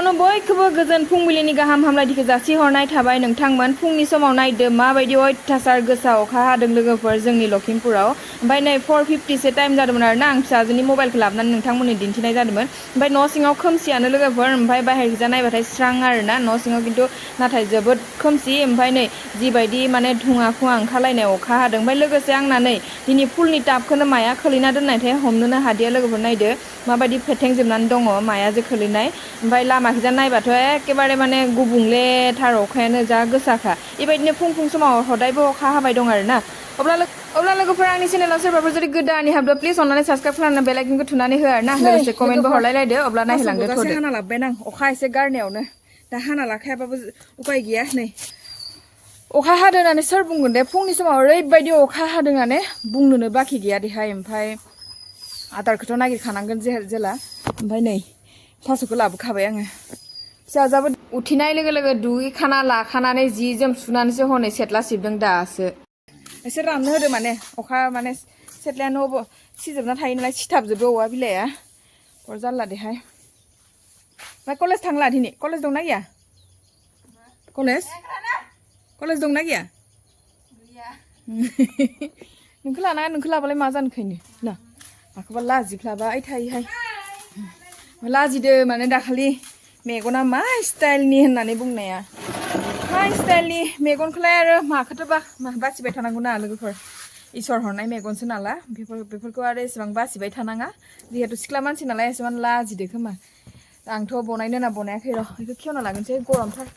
गिबियावनो बयखौबो गोजोन फुंबिलिनि गाहाम हामलायथिखौ जासिहरनाय थाबाय नोंथांमोन फुंनि समाव नायदो माबायदि अयथासार गोसा अखा हादों लोगोफोर जोंनि लखिमपुराव ओमफ्राय नै 4:50 सो टाइम जादोंमोन आरोना आं फिसाजोनि मबाइलखौ लाबोनानै नोंथांमोननो दिन्थिनाय जादोंमोन ओमफ्राय न' सिङाव खोमसियानो लोगोफोर ओमफ्राय बाहेरखैजा नायबाथाय स्रां आरोना न' सिङाव खिन्थु नाथाय जोबोद खोमसि ओमफ्राय नै जिबायदि माने धुङा खुवा ओंखारलायनाय अखा हादों ओमफ्राय लोगोसे आंना नै दिनै फुलनि टाबखौनो माया खोलैना दोननायथाय हमनोनो हादिया लोगोफोर नायदो माबायदि फेथेंजोबनानै दङ माया जे खोलैनाय ओमफ्राय लामाखैजा नायबाथ' एखेबारे माने गुबुंलेथार अखायानो जा गोसाखा बेबायदिनो फुं समाव हदायबो अखा हाबाय दं आरोना अब्ला लोगोफोर आंनि चेनेलाव सोरबाफोर जुदि गोदानै हाबदो प्लिज अननानै साबस्क्राइब खालामना बेल आइकनखौ थुनानै हो आरोना लोगोसे कमेन्टबो हरलायलायदो अब्ला नायहोलांदो थ'दो हाना लाबबाय आं अखा एसे गारनायावनो दा हाना लाखायाबाबो उपाय गैया नै अखा हादों होननानै सोर बुंगोन दे फुंनि समाव ओरैबायदि अखा हादों माने बुंनोनो बाखि गैया देहाय ओमफ्राय आदारखौथ' नागिरखानांगोन जेला ओमफ्राय नै थास'खौ लाबोखाबाय आङो फिसाजाबो उथिनाय लोगो लोगो दुगैखाना लाखानानै जि जोम सुनानैसो हनै सेथ्ला सिबदों दासो एसे राननो होदो माने अखा माने सेथ्लाया न' सिजोबना थायो नालाय सिथाबजोबो औवा बिलाइआ अर जारला देहाय ओमफ्राय कलेज थांला दिनै कलेज दंना गैया कलेज दंना गैया नोंखौ लानाङा नोंखौ लाबालाय मा जानोखायनो ना माखौबा लाजिफ्लाबाय थायोहाय लाजिदो माने दाखालि मेगना मा स्टाइलनि होननानै बुंनाया मा स्टाइलनि मेगनखौलाय आरो माखौथ' बासिबाय थानांगौ ना लोगोफोर इसोर हरनाय मेगनसो नाला बेफोरखौ आरो एसेबां बासिबाय थानाङा जिहेतु सिख्ला मानसि नालाय एसेबां लाजिदो खोमा आंथ' बनायनो होनना बनायाखै र' बेखौ खेवना लागोनसै गरमथार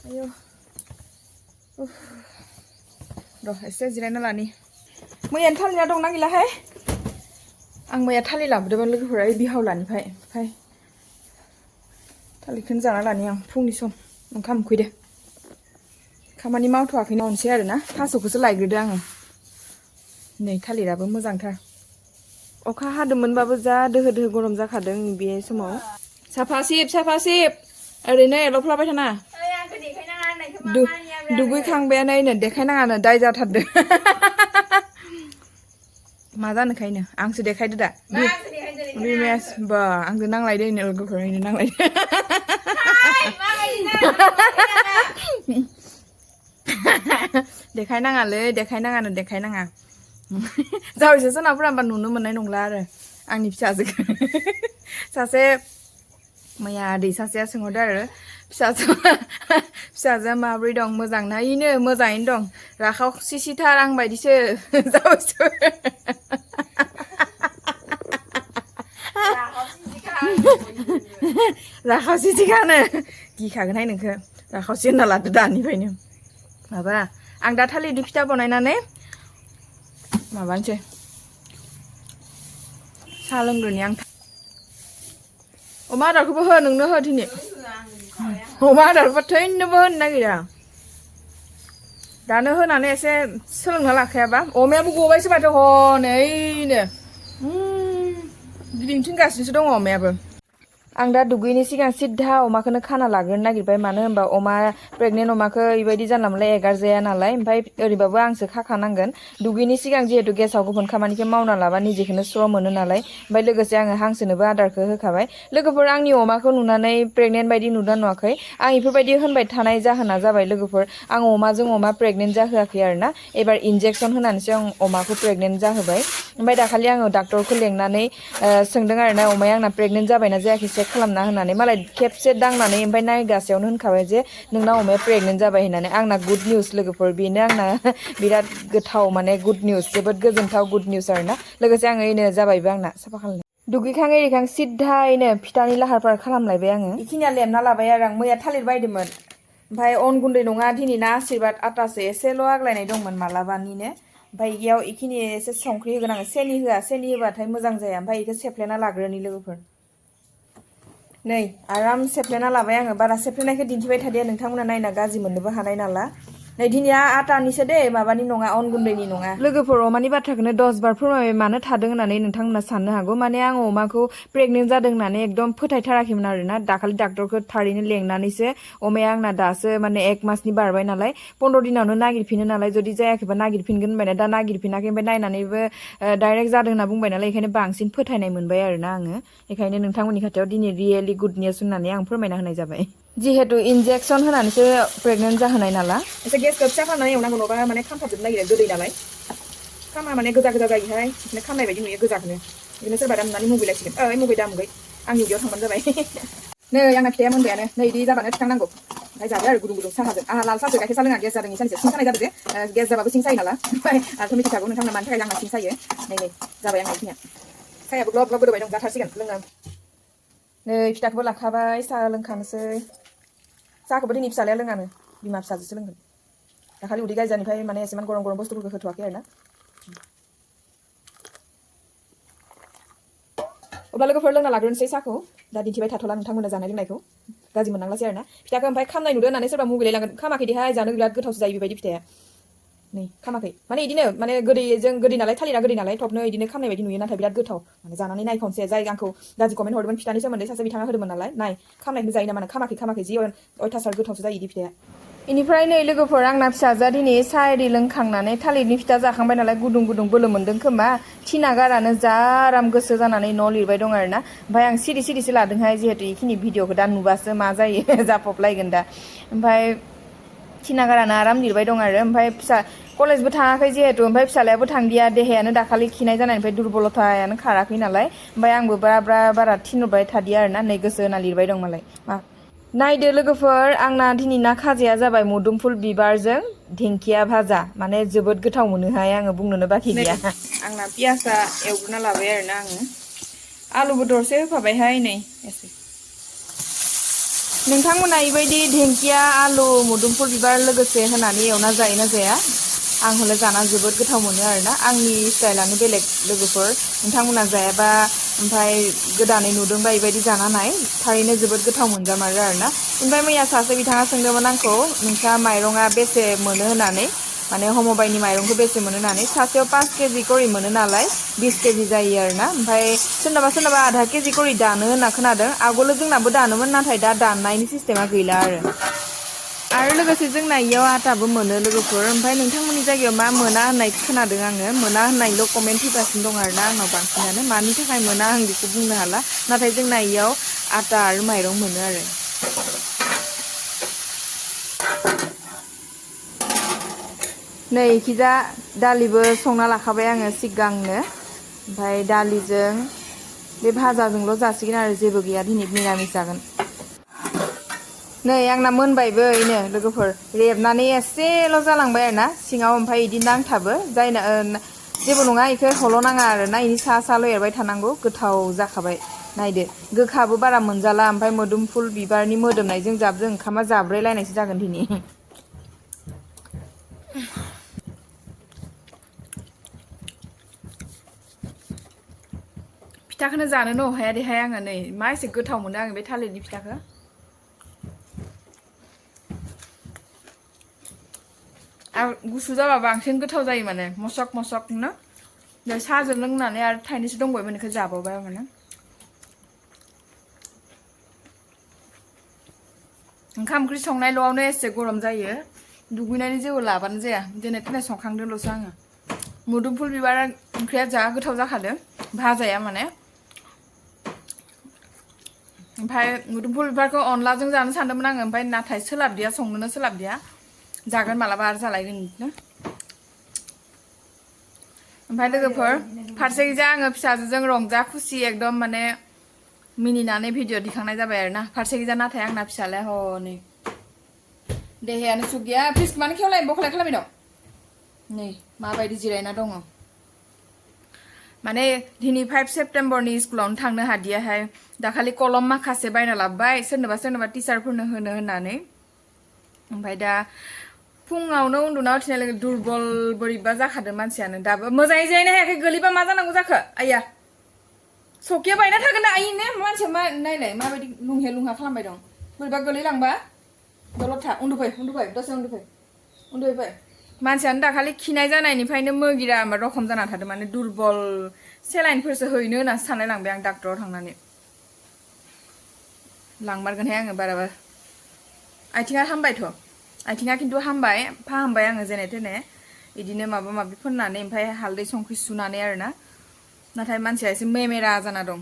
आयौ र' एसे जिरायना लानि मैयानो थालिरा दंना गैलाहाय आं मैया थालिर लाबोदोंमोन लोगोफोरा बिहावलानिफ्राय ओमफ्राय थालिरखौनो जाना लानि आं फुंनि सम ओंखाम उखैदो खामानि मावथ'वाखै मावनोसै आरोना थास'खौसो लायग्रोदो आङो नै थालिराबो मोजांथार अखा हादोंमोनबाबो जा दोहो दोहो गरम जाखादों बे समाव साफा सिब ओरैनो एल'फ्लाबाय थाना दुगैखांबायानो देखायनाङानो दाय जाथारदो मा जानोखायनो आंसो देखायदो दा रिमेस बा आंजों नांलायदो लोगोफोरनो नांलायदो देखायनाङा जावैसो सोनाफोरा होमबा नुनो मोननाय नंला आरो आंनि फिसाजोखौ सासे मैया आदै सासेया सोंहरदो आरो फिसाजोआ माब्रै दं मोजां ना इनो मोजाङैनो दं राखाव सिसिथार आं बायदिसो जावैसो राखावसि थिखानो गिखागोनहाय नोंखौ राखावसि होनना लादो दानिफ्रायनो माबा आं दा थालिरनि फिथा बनायनानै माबानोसै साहा लोंग्रोनि आं अमा आदारखौबो हो नोंनो हो दिनै अमा आदारखौबो थैनोबो होनो नागिरा दानो होनानै एसे सोलोंना लाखायाबा अमायाबो गबायसो माथो हनैनो गिदिंथिंगासिनोसो दङ अमायाबो आं दा दुगैनि सिगां सिद्धा अमाखौनो खाना लाग्रोनो नागिरबाय मानो होनबा अमा प्रेगनेन्ट अमाखौ बेबायदि जानला मोनला एगारजाया नालाय ओमफ्राय ओरैबाबो आंसो खाखानांगोन दुगैनि सिगां जिहेतु गेसाव गुबुन खामानिखौ मावना लाबा निजेखौनो स्र' मोनो नालाय ओमफ्राय लोगोसे आङो हांसोनोबो आदारखौ होखाबाय लोगोफोर आंनि अमाखौ नुनानै प्रेगनेन्ट बायदि नुदों नुवाखै आं बेफोरबायदि होनबाय थानाय जाहोना जाबाय लोगोफोर आं अमाजों अमा प्रेगनेन्ट जाहोआखै आरोना एबार इन्जेक्सन होनानैसो आं अमाखौ प्रेगनेन्ट जाहोबाय ओमफ्राय दाखालि आङो डाक्टरखौ लेंनानै सोंदों आरोना अमाया आंना प्रेगनेन्ट जाबायना जायाखै चेक खालामना होनानै मालाय खेबसे दांनानै ओमफ्राय नायगासेयावनो होनखाबाय जे नोंना अमाया प्रेगनेन्ट जाबाय होननानै आंना गुड निउस लोगोफोर बेनो आंना बिराद गोथाव माने गुड निउस जोबोद गोजोनथाव गुड निउस आरोना लोगोसे आङो इनो जाबायबो आंना साफा खालामनो दुगैखां एरिखां सिद्धायैनो फिथानि लाहार फाहार खालामलायबाय आङो बेखिनिया लेमना लाबाय आरो आं मैया थालिर बायदोंमोन ओमफ्राय अन गुन्दै नङा दिनै ना आशीर्बाद आटासो एसेल' आग्लायनाय दंमोन मालाबानिनो ओमफ्राय इयाव इखिनि एसे संख्रि होगोन आङो सेनि होबाथाय मोजां जाया ओमफ्राय इखौ सेफ्लेना लाग्रोनि लोगोफोर नै आराम सेफ्लेना लाबाय आङो बारा सेफ्लेनायखौ दिन्थिबाय थादे नोंथांमोना नायना गाज्रि मोननोबो हानाय नाला नै दिनिया आटानिसो दे माबानि नङा अन गुन्दैनि नङा लोगोफोर अमानि बाथ्राखौनो 10 बार फोरमायबाय मानो थादों होननानै नोंथांमोना साननो हागौ माने आं अमाखौ प्रेगनेन्ट जादों होननानै एकदम फोथायथाराखैमोन आरोना दाखालि डाक्टरखौ थारैनो लेंनानैसो अमाया आंना दासो माने 1 मासनि बारबाय नालाय 15 दिनावनो नागिरफिनो नालाय जुदि जायाखैबा नागिरफिनगोन होनबाय दा नागिरफिनाखै ओमफ्राय नायनानैबो डाइरेक्ट जादों होनना बुंबाय नालाय बेखायनो बांसिन फोथायनाय मोनबाय आरोना आङो बेखायनो नोंथांमोननि खाथियाव दिनै रियेलि गुड निउस होननानै आं फोरमायना होनाय जाबाय जिहेतु इनजेक्सन होनानैसो प्रेगनेन्ट जाहोनाय नाला एसे गेसखौ फिसा खालामनानै एवनांगौ नङाबा माने खामथाबजोबनो नागिरो गोदै नालाय खामा माने गोजा गोजा जायोहाय बिदिनो खामनाय बायदि नुयो गोजाखौनो बिदिनो सोरबा दा नुनानै मुगैलायसिगोन मुगै दा मुगै आं उदैयाव थांबानो जाबाय नै आंना फिथाइया मोनबायानो नै इदि जाबानो थिखांनांगौ ओमफ्राय जाबाय आरो गुदुं गुदुं साहाजों आंहा लाल साहाजों गाइखेर साहा लोङा गेस जादों सानसे सिं सानाय जादों जे गेस जाबाबो सिं सायो नालाय ओमफ्राय आरोथ' मिथिखागौ नोंथांमोना मानि थाखाय आंहा सिं सायो नै नै जाबाय आंना इखिनिया साहायाबो ग्लब ग्लब गोदौबाय दं जाथारसिगोन लोङो नै फिथाखौबो लाखाबाय साहा लोंखानोसै साहाखौबो दिनै फिसालाया लोङानो बिमा फिसाजोसो लोंगोन दाखालि उदै गायजानिफ्राय माने एसेमान गरम गरम बुस्थुफोरखौ होथ'वाखै आरोना अब्ला लोगोफोर लोंना लाग्रोनोसै साहाखौ दा दिन्थिबाय थाथ'ला नोंथांमोना जानाय लोंनायखौ गाज्रि मोननांलासै आरोना फिथाखौ ओमफ्राय खामनाय नुदो होननानै सोरबा मुगैलायलांगोन खामाखैदेहाय जानो बिराद गोथावसो जायो बेबायदि फिथाया नै खामाखै माने इदिनो माने गोदैजों गोदै नालाय थालिरा गोदै नालाय थबनो इदिनो खामनाय बायदि नुयो नाथाय बिराद गोथाव माने जानानै नाय खनसे जाय आंखौ गाज्रि कमेन्ट हरदोंमोन फिथानि सोमोन्दै सासे बिथाङा होदोंमोन नालाय नाय खामनायखौ जायो नामा खामाखै जि अयथासार गोथावसो जायो इदि फिथाया इनिफ्राय नै लोगोफोर आंना फिसाजोआ दिनै साहा एरि लोंखांनानै थालिरनि फिथा जाखांबाय नालाय गुदुं गुदुं बोलो मोन्दों खोमा थिना गारानो जा आराम गोसो जानानै न' लिरबाय दं आरोना ओमफ्राय आं सिरि सिरिसो लादोंहाय जिहेतु इखिनि भिडिअखौ दा नुबासो मा जायो जाफबलायगोन दा ओमफ्राय थिना गारानो आराम लिरबाय दं आरो ओमफ्राय फिसा कलेजबो थाङाखै जिहेतु ओमफ्राय फिसालायाबो थांदिया देहायानो दाखालि खिनाय जानायनिफ्राय दुरबलथायानो खाराखै नालाय ओमफ्राय आंबो बारा थिनहरबाय थादिया आरोना नै गोसो होना लिरबाय दं मालाय नायदो लोगोफोर आंना दिनैना खाजाया जाबाय मोदुमफुल बिबारजों दिंखिया भाजा माने जोबोद गोथाव मोनोहाय आङो बुंनोनो बाखि गैया आंना पियासा एवग्रोना लाबाय आरोना आङो आलुबो दरसे होफाबायहाय नै एसे नोंथांमोना बेबायदि दिंखिया आलु मोदुमफुल बिबार लोगोसे होनानै एवना जायोना जाया आं हले जाना जोबोद गोथाव मोनो आरोना आंनि स्टाइलानो बेलेग लोगोफोर नोंथांमोना जायाबा ओमफ्राय गोदानै नुदोंबा बेबायदि जाना नाय थारैनो जोबोद गोथाव मोनजामारो आरोना ओमफ्राय मैया सासे बिथाङा सोंदोंमोन आंखौ नोंसा माइरङा बेसे मोनो होननानै माने हमबाइनि माइरंखौ बेसे मोनो होननानै सासेयाव 5 केजि करि मोनो नालाय 20 केजि जायो आरोना ओमफ्राय सोरनाबा आधा केजि करि दानो होनना खोनादों आगोलो जोंनाबो दानोमोन नाथाय दा दाननायनि सिस्टेमा गैला आरो लोगोसे जोंना इयाव आटाबो मोनो लोगोफोर ओमफ्राय नोंथांमोननि जायगायाव मा मोना होननाय खोनादों आङो मोना होननायल' कमेन्ट फैगासिनो दं आरोना आंनाव बांसिनानो मानि थाखाय मोना आं बेखौ बुंनो हाला नाथाय जोंना इयाव आटा आरो माइरं मोनो आरो नै इखिजा दालिबो संना लाखाबाय आङो सिगांनो ओमफ्राय दालिजों बे भाजाजोंल' जासिगोन आरो जेबो गैया दिनै निरामिस जागोन नै आंना मोनबायबो इनो लोगोफोर रेबनानै एसेल' जालांबाय आरोना सिङाव ओमफ्राय इदि नांथाबो जायना जेबो नङा इखौ हल'नाङा आरोना इनि साल' एरबाय थानांगौ गोथाव जाखाबाय नायदो गोखाबो बारा मोनजाला ओमफ्राय मोदुमफुल बिबारनि मोदोमनायजों जाबजों ओंखामा जाब्रेलायनायसो जागोन दिनै फिथाखौनो जानोनो अहाया देहाय आङो नै मा एसे गोथाव मोनो आङो बे थालिरनि फिथाखौ आरो गुसु जाबा बांसिन गोथाव जायो माने मसक मसकनो साहाजों लोंनानै आरो थाइनैसो दंबावोमोन बेखौ जाबावबाय माने ओंखाम ओंख्रि संनायल'आवनो एसे गरम जायो दुगैनायनि जेबो लाबानो जाया दिनै थिना संखांदोंल'सो आङो मोदुमफुल बिबार ओंख्रिया जा गोथाव जाखादों भाजाया माने ओमफ्राय मोदुमफुल बिबारखौ अनलाजों जानो सानदोंमोन आङो ओमफ्राय नाथाय सोलाबदिया संनोनो सोलाबदिया जागोन मालाबा आरो जालायगोन बिदिनो ओमफ्राय लोगोफोर फारसेखैजा आङो फिसाजोजों रंजा खुसि एकदम माने मिनिनानै भिडिअ दिखांनाय जाबाय आरोना फारसेखैजा नाथाय आंना फिसालाया हनै देहायानो सुग गैया फ्रिजखौ मानो खेवलाय बखलाय खालामबाय दं नै माबायदि जिरायना दङ माने दिनै 5 सेप्तेम्बरनि स्कुलावनो थांनो हादियाहाय दाखालि कलम माखासे बायना लाबोबाय सोरनोबा टिचारफोरनो होनो होननानै ओमफ्राय दा फुङावनो उन्दुना उथिनाय लोगो दुरबल बोरैबा जाखादों मानसियानो दाबो मोजाङै जिरायनो हायाखै गोलैबा मा जानांगौ जाखो आइया सकिया बायना थागोन ना आइ ने मानसिया मा नायलाय माबायदि लुंहे लुंहा खालामबाय दं बोरैबा गोलैलांबा दलद था उन्दुफै दसे उन्दुफै उन्दुबाय मानसियानो दाखालि खिनाय जानायनिफ्रायनो मोगिरा रखम जाना थादों माने दुरबल सेलाइनफोरसो हैनो होनना सानलाय लांबाय आं डाक्टराव थांनानै लांमारगोनहाय आङो बाराबा आथिङा हामबायथ' आथिङा खिन्थु हामबाय फाहामबाय आङो जेने थेने बिदिनो माबा माबि फोननानै ओमफ्राय हालदै संख्रि सुनानै आरोना नाथाय मानसिया एसे मेमेरा जाना दं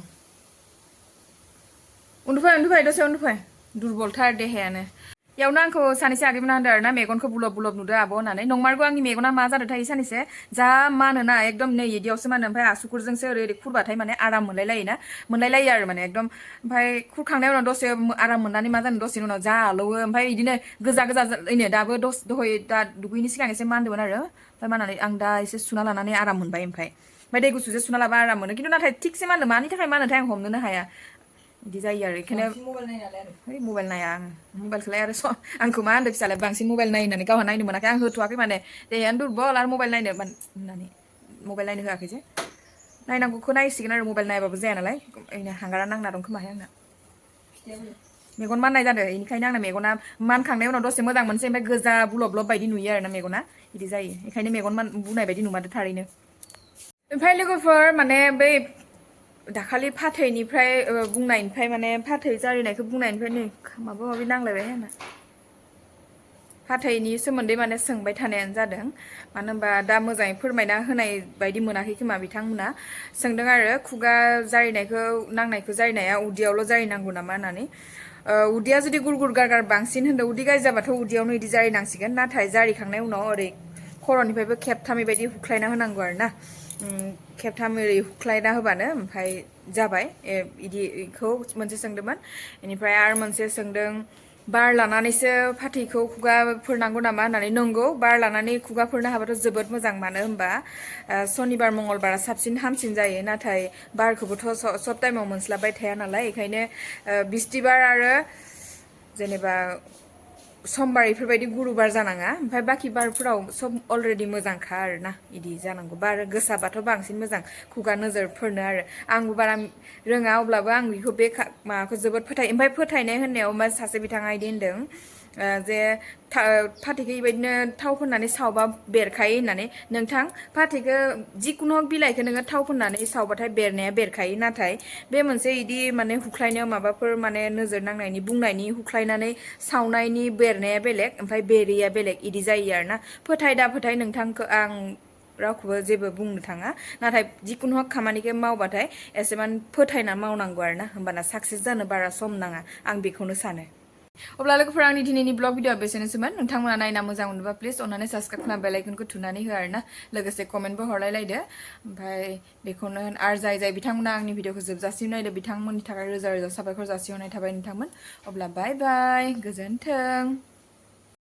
उन्दुबाय दसे उन्दुबाय दुरबलथार देहायानो यावनो आंखौ सानैसो आगैमोना होनदों आरोना मेगनखौ बुलब बुलब नुदो आब' होननानै नंमारगौ आंनि मेगना मा जादों थायो सानैसो जा मानोना एकदम नै इदियावसो मानो ओमफ्राय आसुगुरजोंसो ओरै खुरबाथाय माने आराम मोनलायलायो आरो माने एकदम ओमफ्राय खुरखांनायनि उनाव दसे आराम मोननानै मा जानो दसेनि उनाव जा आलौवो ओमफ्राय बिदिनो गोजा ओइनो दाबो दहाय दा दुगैनि सिगां एसे मानदोंमोन आरो ओमफ्राय माननानै आं दा एसे सुना लानानै आराम मोनबाय ओमफ्राय दै गुसुजों सुना लाबा आराम मोनो खिन्थु नाथाय थिगसे मानो मानि थाखाय मानोथाय आं हमनोनो हाया बिदि जायो आरो बेखायनो मबाइल नाया आं मबाइलखौलाय आरो आंखौ मा होनदों फिसालाय बांसिन मबाइल नायो होननानै गावहा नायनो मोनाखै आं होथ'वाखै माने देहायानो दुरबल आरो मबाइल नायनो होननानै मबाइल नायनो होआखै जे नायनांगौखौ नायसिगोन आरो मबाइल नायाबाबो जाया नालाय ओरैनो हांगारा नांना दं खोमाहाय आंना मेगन माननाय जादों बेनिखायनो आंना मेगना मानखांनायनि उनाव दसे मोजां मोनसै ओमफ्राय गोजा बुलब बुलब बायदि नुयो आरोना मेगना बिदि जायो बेखायनो मेगन बुनाय बायदि नुमारदो थारैनो ओमफ्राय लोगोफोर माने बै दाखालि फाथैनिफ्राय बुंनायनिफ्राय माने फाथै जारिनायखौ बुंनायनिफ्राय नै माबा माबि नांलायबाय आंना फाथैनि सोमोन्दै माने सोंबाय थानायानो जादों मानो होनबा दा मोजाङै फोरमायना होनाय बायदि मोनाखै खोमा बिथांमोना सोंदों आरो खुगा जारिनायखौ नांनायखौ जारिनाया उदैयावल' जारिनांगौ नामा होननानै उदैया जुदि गुरगुर गारगार बांसिन होनदों उदै गाज्रि जाबाथ' उदैयावनो बिदि जारिनांसिगोन नाथाय जारिखांनायनि उनाव ओरै खर'निफ्रायबो खेबथामै बायदि हुख्लायना होनांगौ आरो ना खेबथाम ओरै हुख्लायना होबानो ओमफ्राय जाबाय बिदिखौ मोनसे सोंदोंमोन बेनिफ्राय आरो मोनसे सोंदों बार लानानैसो फाथैखौ खुगाफोरनांगौ नामा होननानै नंगौ बार लानानै खुगाफोरनो हाबाथ' जोबोद मोजां मानो होनबा सनिबार मंगलबारा साबसिन हामसिन जायो नाथाय बारखौबोथ' सब टाइमाव मोनस्लाबबाय थाया नालाय बेखायनो बिस्थिबार आरो जेनेबा समबार इफोरबायदि गुरुबार जानाङा ओमफ्राय बाखि बारफोराव सब अलरेडि मोजांखा आरोना बिदि जानांगौ बार गोसाबाथ' बांसिन मोजां खुगा नोजोरफोरनो आरो आंबो बारा रोङा अब्लाबो आं बेखौ बे माबाखौ जोबोद फोथायो ओमफ्राय फोथायनाय होननायाव मा सासे बिथाङा बिदि होनदों जे फाथैखौ बेबायदिनो थाव फोननानै सावबा बेरखायो होननानै नोंथां फाथैखौ जिखुनु बिलाइखौ नोङो थाव फोननानै सावबाथाय बेरनाया बेरखायो नाथाय बे मोनसे इदि माने हुख्लायनायाव माबाफोर माने नोजोर नांनायनि बुंनायनि हुख्लायनानै सावनायनि बेरनाया बेलेग ओमफ्राय बेरैया बेलेग इदि जायो आरो ना फोथाय दा फोथाय नोंथांखौ आं रावखौबो जेबो बुंनो थाङा नाथाय जिखुनु खामानिखौ मावबाथाय एसेमान फोथायना मावनांगौ आरो ना होमबाना साक्सेस जानो बारा सम नाङा आं बेखौनो सानो अब्ला लोगोफोर आंनि दिनैनि ब्लग भिडिअआ बेसेनोसैमोन नोंथांमोना नायना मोजां मोनोबा प्लिज अननानै साबस्क्राइब खालामना बेल आइकनखौ थुनानै हो आरोना लोगोसे कमेन्टबो हरलायलायदो ओमफ्राय बेखौनो आरो जाय बिथांमोना आंनि भिडिअखौ जोबजासिम नायदो बिथांमोननि थाखाय रोजा रोजा साबायखर जासिहरनाय थाबाय नोंथांमोन अब्ला बाय बाय गोजोन्थों